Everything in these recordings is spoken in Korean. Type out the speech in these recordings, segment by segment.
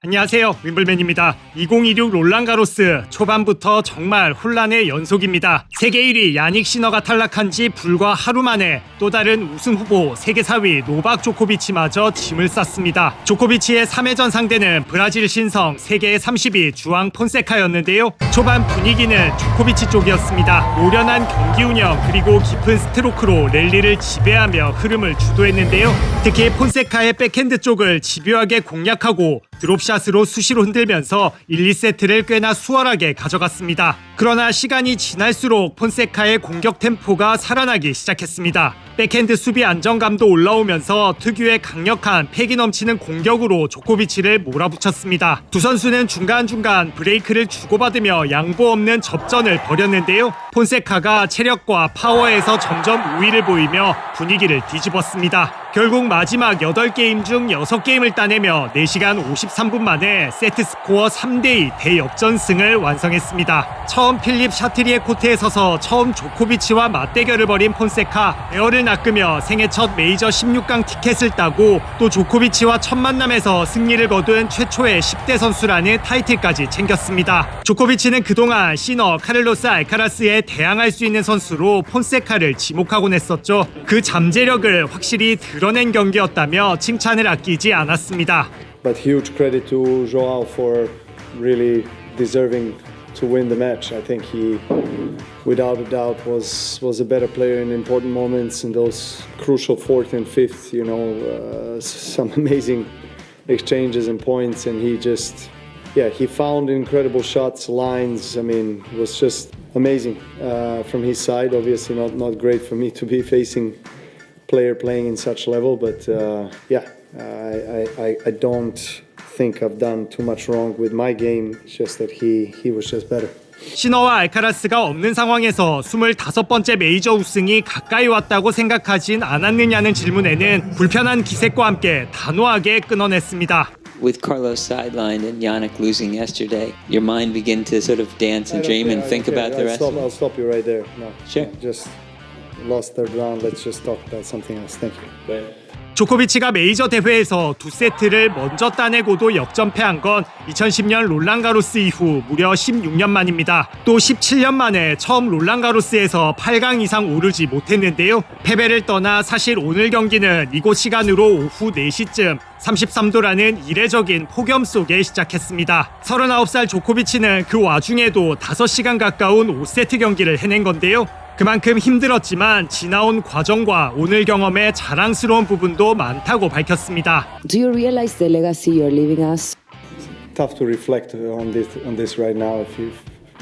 안녕하세요, 윈블맨입니다. 2026 롤랑가로스 초반부터 정말 혼란의 연속입니다. 세계 1위 야닉 시너가 탈락한 지 불과 하루 만에 또 다른 우승 후보 세계 4위 노박 조코비치마저 짐을 쌌습니다. 조코비치의 3회전 상대는 브라질 신성 세계 30위 주앙 폰세카였는데요. 초반 분위기는 조코비치 쪽이었습니다. 노련한 경기 운영 그리고 깊은 스트로크로 랠리를 지배하며 흐름을 주도했는데요. 특히 폰세카의 백핸드 쪽을 집요하게 공략하고 드롭샷으로 수시로 흔들면서 1, 2세트를 꽤나 수월하게 가져갔습니다. 그러나 시간이 지날수록 폰세카의 공격 템포가 살아나기 시작했습니다. 백핸드 수비 안정감도 올라오면서 특유의 강력한 패기 넘치는 공격으로 조코비치를 몰아붙였습니다. 두 선수는 중간중간 브레이크를 주고받으며 양보 없는 접전을 벌였는데요. 폰세카가 체력과 파워에서 점점 우위를 보이며 분위기를 뒤집었습니다. 결국 마지막 8게임 중 6게임을 따내며 4시간 53분 만에 세트 스코어 3대2 대역전승을 완성했습니다. 처음 필립 샤트리의 코트에 서서 처음 조코비치와 맞대결을 벌인 폰세카, 에어를 낚으며 생애 첫 메이저 16강 티켓을 따고 또 조코비치와 첫 만남에서 승리를 거둔 최초의 10대 선수라는 타이틀까지 챙겼습니다. 조코비치는 그동안 시너, 카를로스 알카라스에 대항할 수 있는 선수로 폰세카를 지목하곤 했었죠. 그 잠재력을 확실히 드러낸 경기였다며 칭찬을 아끼지 않았습니다. But huge credit to Joao for really deserving to win the match. I think he, without a doubt, was a better player in important moments in those crucial fourth and fifth. Some amazing exchanges and points, and he found incredible shots, lines. I mean, it was just amazing from his side. Obviously, not great for me to be facing player playing in such level, but I don't think I've done too much wrong with my game. It's just that he was just better. 시너와 알카라스가 없는 상황에서 25번째 메이저 우승이 가까이 왔다고 생각하진 않았느냐는 질문에는 불편한 기색과 함께 단호하게 끊어냈습니다. With Carlos sidelined and Yannick losing yesterday, your mind begin to sort of dance and dream and think about the rest? I'll stop you right there. No, Sure. Just lost third round. Let's just talk about something else. Thank you. 조코비치가 메이저 대회에서 2세트를 먼저 따내고도 역전패한 건 2010년 롤랑가로스 이후 무려 16년 만입니다. 또 17년 만에 처음 롤랑가로스에서 8강 이상 오르지 못했는데요. 패배를 떠나 사실 오늘 경기는 이곳 시간으로 오후 4시쯤 33도라는 이례적인 폭염 속에 시작했습니다. 39살 조코비치는 그 와중에도 5시간 가까운 5세트 경기를 해낸 건데요. 그만큼 힘들었지만 지나온 과정과 오늘 경험에 자랑스러운 부분도 많다고 밝혔습니다. Do you realize the legacy you're leaving us? Tough to reflect on this right now if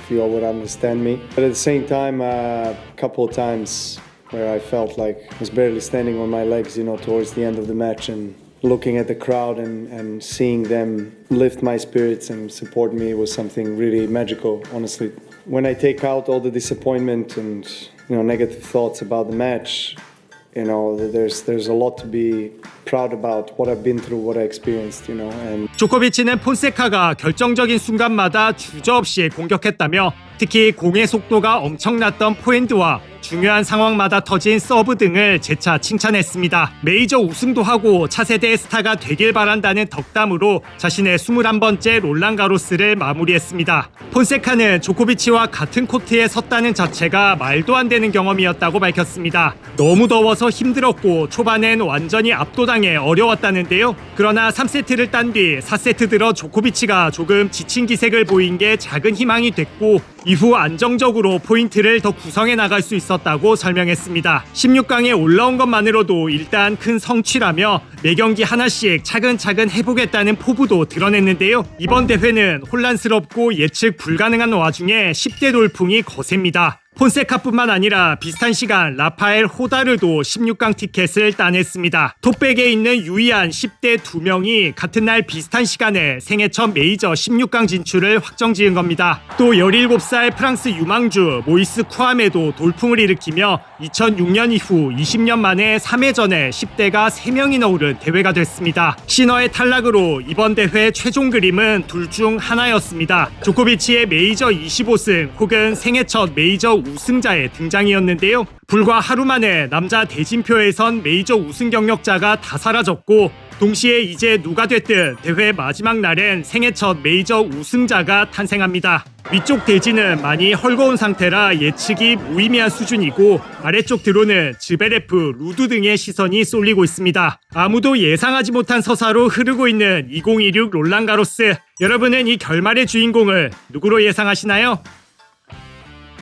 you all would understand me. But at the same time, a couple of times where I felt like I was barely standing on my legs, towards the end of the match, and looking at the crowd and seeing them lift my spirits and support me was something really magical, honestly. When I take out all the disappointment and negative thoughts about the match, there's a lot to be proud about what I've been through, what I experienced, and 조코비치는 폰세카가 결정적인 순간마다 주저없이 공격했다며 특히 공의 속도가 엄청났던 포핸드와 중요한 상황마다 터진 서브 등을 재차 칭찬했습니다. 메이저 우승도 하고 차세대의 스타가 되길 바란다는 덕담으로 자신의 21번째 롤랑가로스를 마무리했습니다. 폰세카는 조코비치와 같은 코트에 섰다는 자체가 말도 안 되는 경험이었다고 밝혔습니다. 너무 더워서 힘들었고 초반엔 완전히 압도당해 어려웠다는데요. 그러나 3세트를 딴 뒤 4세트 들어 조코비치가 조금 지친 기색을 보인 게 작은 희망이 됐고 이후 안정적으로 포인트를 더 구성해 나갈 수 있었다고 설명했습니다. 16강에 올라온 것만으로도 일단 큰 성취라며 매경기 하나씩 차근차근 해보겠다는 포부도 드러냈는데요. 이번 대회는 혼란스럽고 예측 불가능한 와중에 10대 돌풍이 거셉니다. 폰세카뿐만 아니라 비슷한 시간 라파엘 호다르도 16강 티켓을 따냈습니다. 톱백에 있는 유의한 10대 2명이 같은 날 비슷한 시간에 생애 첫 메이저 16강 진출을 확정지은 겁니다. 또 17살 프랑스 유망주 모이스 쿠아메도 돌풍을 일으키며 2006년 이후 20년 만에 3회전에 10대가 3명이나 오른 대회가 됐습니다. 시너의 탈락으로 이번 대회 최종 그림은 둘 중 하나였습니다. 조코비치의 메이저 25승 혹은 생애 첫 메이저 우승자의 등장이었는데요. 불과 하루 만에 남자 대진표에선 메이저 우승 경력자가 다 사라졌고 동시에 이제 누가 됐든 대회 마지막 날엔 생애 첫 메이저 우승자가 탄생합니다. 위쪽 대지는 많이 헐거운 상태라 예측이 무의미한 수준이고 아래쪽 드론은 즈베레프, 루드 등의 시선이 쏠리고 있습니다. 아무도 예상하지 못한 서사로 흐르고 있는 2016 롤랑가로스. 여러분은 이 결말의 주인공을 누구로 예상하시나요?